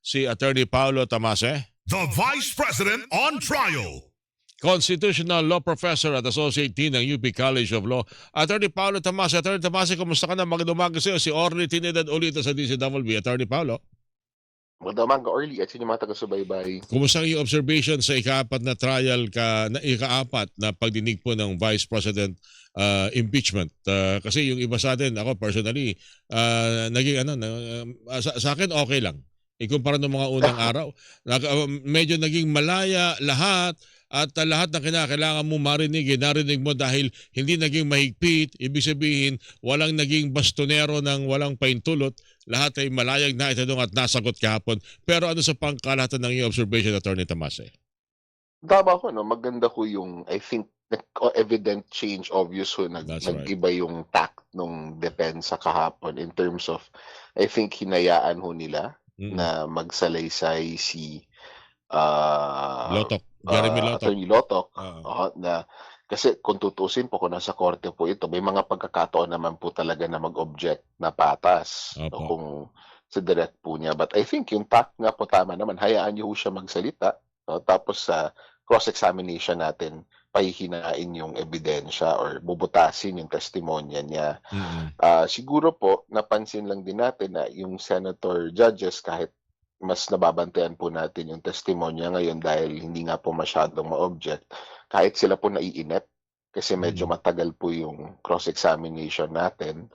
si Attorney Paulo Tamase, The Vice President on Trial. Constitutional Law Professor at Associate Dean ng UP College of Law. Attorney Paulo Tamase. Attorney Tamase, kumusta ka na? Magandang umaga sa iyo. Si Orly Trinidad ulit sa DCWB. Attorney Paulo. Magandang umaga, Orly, at sa inyong mga taga-subaybay. Kumusta ang iyong observation sa ikaapat na trial ikaapat na pagdinig po ng Vice President impeachment? Kasi yung iba sa atin, ako personally, naging sa akin okay lang. Ikumpara ng mga unang araw. Medyo naging malaya lahat at lahat ng kinakailangan mo marinig, narinig mo dahil hindi naging mahigpit. Ibig sabihin, walang naging bastonero ng walang paintulot. Lahat ay malayag na itanong at nasagot kahapon. Pero ano sa pangkalahatan ng iyong observation, Attorney Tamase? Tama ko, no? Maganda ko yung, I think, evident change, obvious ho, nag-iba yung tact ng depensa kahapon in terms of, I think, hinayaan ho nila na magsalaysay si Lotok. Jeremy Lotok. Attorney Lotok. Na, kasi kung tutusin po, kung nasa korte po ito, may mga pagkakataon naman po talaga na mag-object na patas. No, kung sa direct po niya. But I think yung tact nga po tama naman, hayaan niyo siya magsalita. No? Tapos sa cross-examination natin, pahihinain yung ebidensya or bubutasin yung testimonya niya. Siguro po, napansin lang din natin na yung senator judges, kahit mas nababantayan po natin yung testimonya ngayon dahil hindi nga po masyadong ma-object, kahit sila po naiinip kasi medyo matagal po yung cross-examination natin.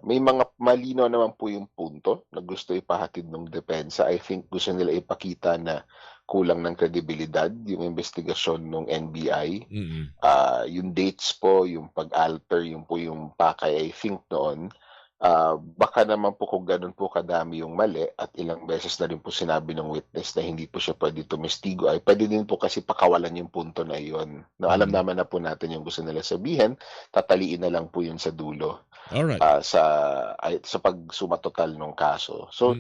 May mga malino naman po yung punto na gusto ipahatid ng depensa. I think gusto nila ipakita na kulang ng kredibilidad yung investigasyon ng NBI. Yung dates po, yung pag-alter, yung po yung pakay, I think noon. Baka naman po kung ganun po kadami yung mali at ilang beses na rin po sinabi ng witness na hindi po siya pwede tumistigo, ay pwede din po kasi pakawalan yung punto na yun. No, alam naman na po natin yung gusto nila sabihin, tataliin na lang po yun sa dulo. Alright. Sa pagsumatotal ng kaso. So,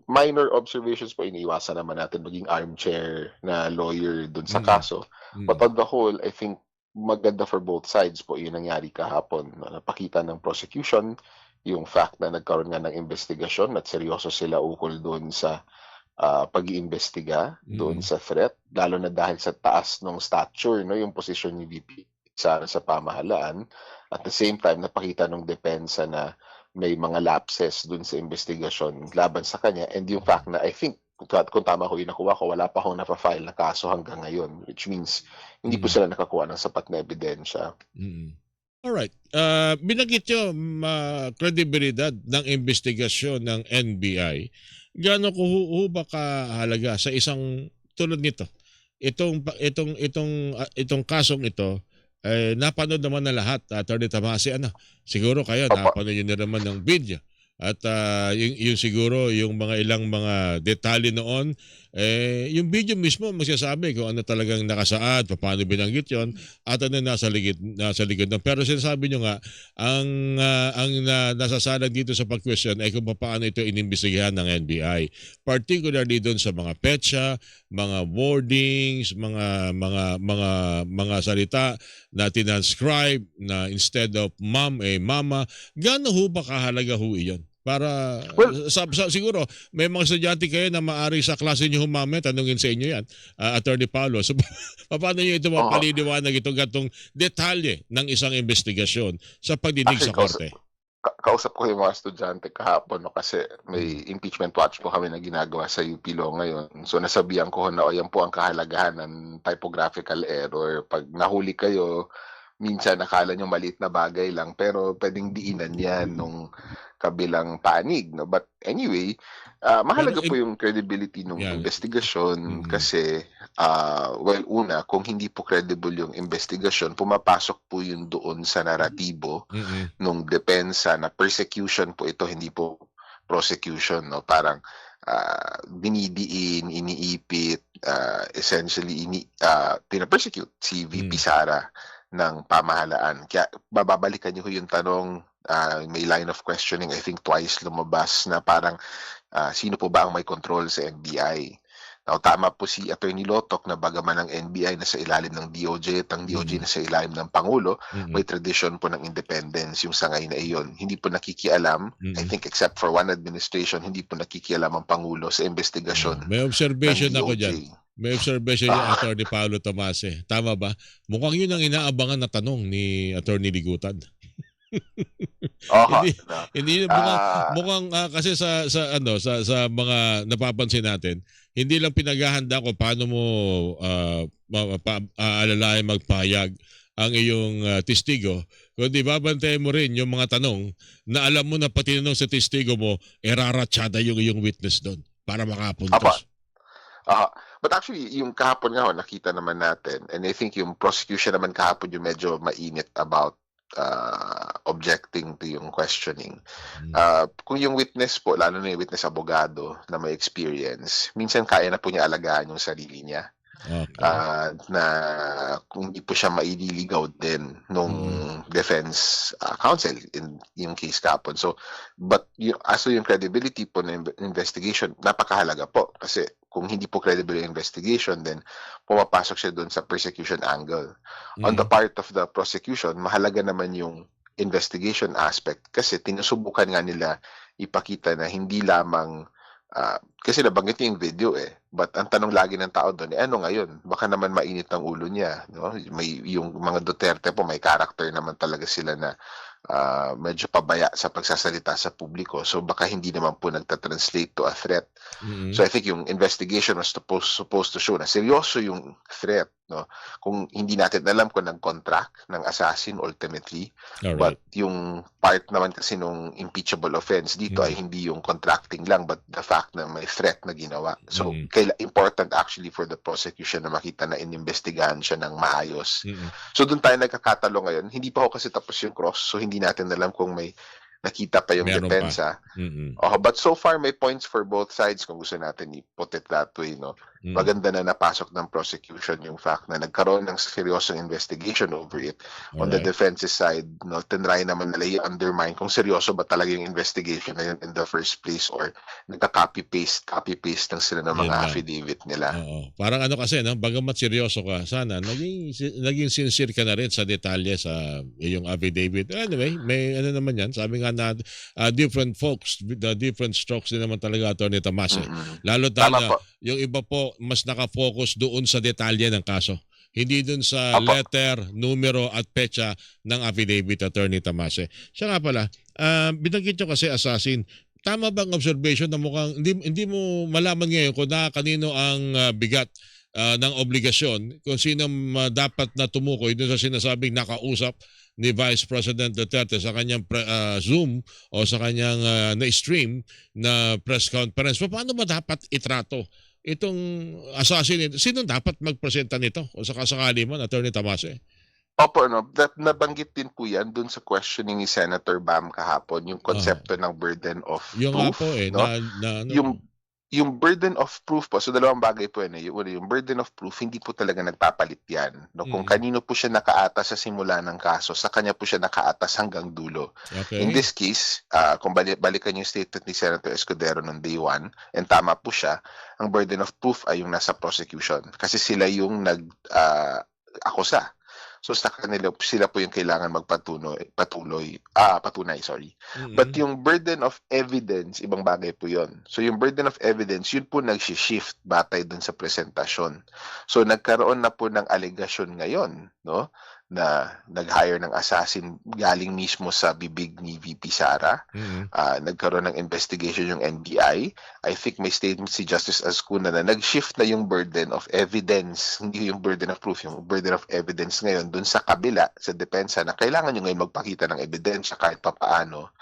minor observations po, iniiwasan naman natin maging armchair na lawyer dun sa kaso. But on the whole, I think maganda for both sides po yung nangyari kahapon. Napakita ng prosecution yung fact na nagkaroon nga ng investigasyon at seryoso sila ukol doon sa pag-iimbestiga doon sa threat, lalo na dahil sa taas ng stature, no, yung position ni VP sa pamahalaan. At the same time, napakita ng depensa na may mga lapses doon sa investigasyon laban sa kanya, and yung fact na I think kung tama ko yung nakuha ko, wala pa akong napafile na kaso hanggang ngayon, which means hindi po sila nakakuha ng sapat na ebidensya. Alright. Binanggit nyo kredibilidad ng investigasyon ng NBI. Gaano ko ba kahalaga sa isang tulad nito? Itong kasong ito, napanood naman na lahat, Attorney Tamase. Siguro kayo, napanood nyo na naman ng video. At yung siguro, yung mga ilang mga detalye noon, yung video mismo magsasabi kung ano talagang nakasaad, paano binanggit yon at ano nasa ligid. Pero sinasabi nyo nga, ang nasasalag dito sa pag-question ay kung paano ito inimbestigahan ng NBI. Particularly doon sa mga petsa, mga wordings, mga salita na tinanscribe na instead of ma'am, mama. Gaano ho ba kahalaga ho iyon? Para siguro may mga estudyante kayo na maari sa klase niyo humame, tanungin sa inyo yan, Attorney Paulo. So, paano niyo ito mapaliliwanag itong gatong detalye ng isang investigasyon sa pagdinig sa korte? Kausap ko yung mga estudyante kahapon, no, kasi may impeachment watch po kami na ginagawa sa UP Law ngayon. So nasabihan ko na yan po ang kahalagahan ng typographical error. Pag nahuli kayo, minsan nakala nyo maliit na bagay lang, pero pwedeng diinan yan nung kabilang panig, no? But anyway, mahalaga po yung credibility ng investigasyon kasi una, kung hindi po credible yung investigasyon, pumapasok po yun doon sa naratibo nung depensa na persecution po ito, hindi po prosecution, no? Parang binidiin, iniipit, essentially pinapersecute si VP Sara ng pamahalaan. Kaya babalikan niyo yung tanong, may line of questioning, I think twice lumabas na parang sino po ba ang may control sa NBI? Now, tama po si Attorney Lotok na bagaman ang NBI nasa ilalim ng DOJ at ang DOJ nasa ilalim ng Pangulo, may tradition po ng independence yung sangay na iyon. Hindi po nakikialam, I think except for one administration, hindi po nakikialam ang Pangulo sa investigasyon May observation ng ako DOJ. dyan. May observation yung Attorney Paulo Tomase. Tama ba? Mukhang yun ang inaabangan na tanong ni Attorney Ligutan. Hindi mukhang kasi sa mga napapansin natin, hindi lang pinaghahanda ko paano mo aalalayan magpahayag ang iyong testigo, kundi babantayan mo rin yung mga tanong na alam mo na pati tinanong sa testigo mo, eraratsada yung iyong witness doon para makapuntos. But actually, yung kahapon nga, nakita naman natin, and I think yung prosecution naman kahapon yung medyo mainit about objecting to yung questioning. Kung yung witness po, lalo na yung witness abogado na may experience, minsan kaya na po niya alagaan yung sarili niya. Na kung hindi po siya maililigaw din nung defense counsel in yung case kapon. So, but yung credibility po ng investigation, napakahalaga po. Kasi kung hindi po credible yung investigation, then pumapasok siya doon sa persecution angle. On the part of the prosecution, mahalaga naman yung investigation aspect kasi tinusubukan nga nila ipakita na hindi lamang kasi nabanggit yung video but ang tanong lagi ng tao doon ano ngayon, baka naman mainit ang ulo niya, no? May yung mga Duterte po may character naman talaga sila na medyo pabaya sa pagsasalita sa publiko, so baka hindi naman po nagta-translate to a threat. So I think yung investigation was supposed to show na seryoso yung threat, no? Kung hindi natin alam kung nag-contract ng assassin ultimately, but yung part naman kasi nung impeachable offense dito ay hindi yung contracting lang but the fact na may threat na ginawa. So important actually for the prosecution na makita na inimbestigahan siya ng maayos. So doon tayo nagkakatalo ngayon. Hindi pa ako kasi tapos yung cross, so hindi natin alam kung may nakita pa yung depensa. But so far may points for both sides kung gusto natin i-put it that way, no? Maganda na napasok ng prosecution yung fact na nagkaroon ng seryosong investigation over it. On the defense's side, no, tinry naman nila i-undermine kung seryoso ba talaga yung investigation na yun in the first place or nagka-copy-paste lang sila ng mga affidavit nila. Parang ano kasi, no? Bagamat seryoso ka, sana naging sincere ka na rin sa detalye sa iyong affidavit. Anyway, may ano naman yan. Sabi nga na different folks, the different strokes din naman talaga Attorney Tomase. Lalo na yung iba po mas nakafocus doon sa detalye ng kaso. Hindi doon sa letter, numero at petsa ng affidavit Attorney Tomase. Siya nga pala, binanggit nyo kasi assassin. Tama bang observation na mukhang hindi mo malaman ngayon kung kanino ang bigat ng obligasyon, kung sino dapat na tumukoy doon sa sinasabing nakausap ni Vice President Duterte sa kanyang Zoom o sa kanyang na-stream na press conference? Paano ba dapat itrato itong assassin? Sino dapat magpresenta nito o sakasakali man, Attorney Tomase? Opo, no? Nabanggit din po yan dun sa questioning ni Senator Bam kahapon, yung konsepto ng burden of yung proof. Yung burden of proof po, so dalawang bagay po yan. Yung burden of proof, hindi po talaga nagpapalit yan. No? Kung kanino po siya nakaatas sa simula ng kaso, sa kanya po siya nakaatas hanggang dulo. In this case, kung balikan yung statement ni Senator Escudero noong day 1, and tama po siya, ang burden of proof ay yung nasa prosecution. Kasi sila yung nag-akusa. So sa kanila, sila po yung kailangan patunay. But yung burden of evidence, ibang bagay po yun. So yung burden of evidence, yun po nag-shift batay dun sa presentasyon. So nagkaroon na po ng allegation ngayon, no, na nag-hire ng assassin galing mismo sa bibig ni VP Sara. Nagkaroon ng investigation yung NBI. I think may statement si Justice Azcuna na nag-shift na yung burden of evidence, hindi yung burden of proof, yung burden of evidence ngayon dun sa kabila, sa depensa, na kailangan nyo ngayon magpakita ng ebidensya kahit papaano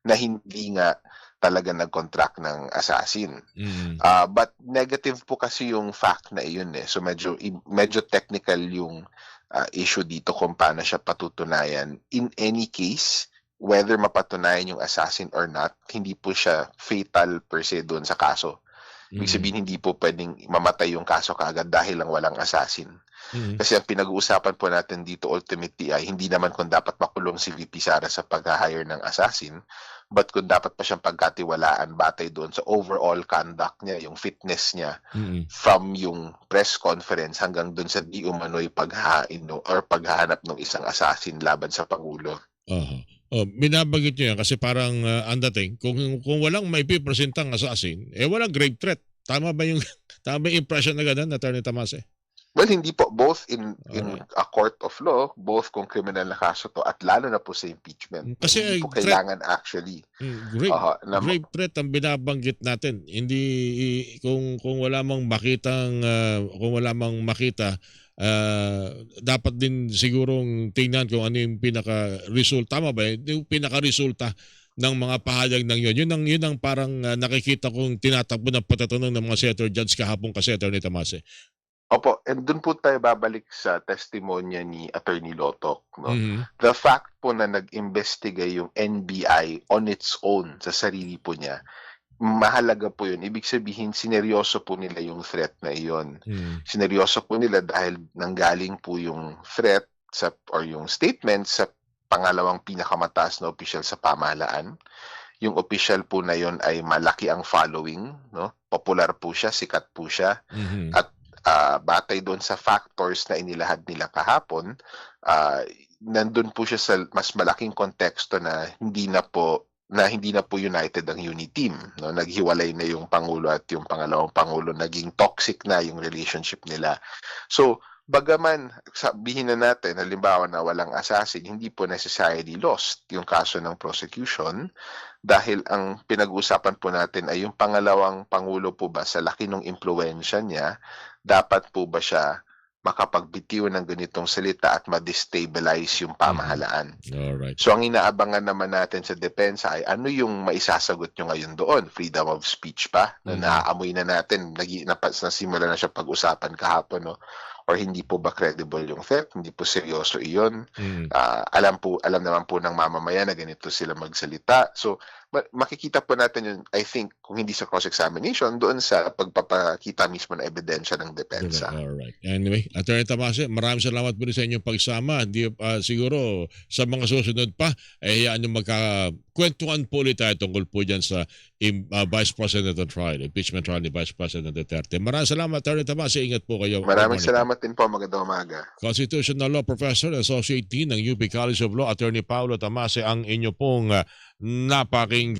na hindi nga talaga nag-contract ng assassin. But negative po kasi yung fact na iyon So medyo technical yung issue dito kung paano siya patutunayan. In any case, whether mapatunayan yung assassin or not, hindi po siya fatal per se doon sa kaso. Ibig sabihin, hindi po pwedeng mamatay yung kaso kaagad dahil lang walang assassin. Kasi ang pinag-uusapan po natin dito ultimately ay hindi naman kung dapat makulong si VP Sara sa pag-hire ng assassin, but kung dapat pa siyang pagkatiwalaan batay doon sa overall conduct niya, yung fitness niya, from yung press conference hanggang doon sa di umano'y paghain or paghahanap ng isang assassin laban sa Pangulo. Oh, binabanggit niyo yan kasi parang ang dating, kung walang may pipresentang assassin, walang grave threat. Tama ba yung tama yung impression na ganun, Attorney Tamase? Well, hindi po. Both in a court of law, both kung criminal na kaso to at lalo na po sa impeachment. Kasi hindi po kailangan actually. Grave threat ang binabanggit natin. Hindi kung wala mang makitang kung wala mang makita, dapat din sigurong tingnan kung ano yung pinaka-resulta. Tama ba? Yung pinaka-resulta ng mga pahayag ng yun. Yun ang parang nakikita kong tinatakbo ng patatanong ng mga senator judge kahapon kasi, Attorney Tamase. Opo, and dun po tayo babalik sa testimonya ni Attorney Lotok. No? The fact po na nag-investiga yung NBI on its own sa sarili po niya, mahalaga po yun. Ibig sabihin, sineryoso po nila yung threat na iyon. Sineryoso po nila dahil nanggaling po yung threat or yung statement sa pangalawang pinakamataas na opisyal sa pamahalaan. Yung opisyal po na yon ay malaki ang following, no? Popular po siya, sikat po siya. At batay doon sa factors na inilahad nila kahapon, nandun po siya sa mas malaking konteksto na hindi na po united ang unit team, no? Naghiwalay na yung pangulo at yung pangalawang pangulo, naging toxic na yung relationship nila. So bagaman sabihin na natin halimbawa na walang assassin, hindi po necessarily lost yung kaso ng prosecution dahil ang pinag-uusapan po natin ay yung pangalawang pangulo po ba sa laki ng impluwensya niya, dapat po ba siya makapagbitiw ng ganitong salita at ma-destabilize yung pamahalaan. Alright. So ang inaabangan naman natin sa depensa ay ano yung maisasagot nyo ngayon doon? Freedom of speech pa? Na naaamoy na natin, nasimula na siya pag-usapan kahapon, no? Or hindi po ba credible yung threat? Hindi po seryoso iyon. Alam naman po ng mamamayan na ganito sila magsalita. So makikita po natin yun, I think, kung hindi sa cross-examination, doon sa pagpapakita mismo ng ebidensya ng depensa. Alright. Anyway, Attorney Tamase, maraming salamat po rin sa inyong pagsama. Siguro sa mga susunod pa, hayaan nyo magkakwentuhan po ulit tayo tungkol po dyan sa Vice President trial, impeachment trial ni Vice President Duterte. Maraming salamat, Attorney Tamase. Ingat po kayo. Maraming salamat din po. Magandang umaga. Constitutional Law Professor, Associate Dean ng UP College of Law, Attorney Paulo Tamase, ang inyo pong napaking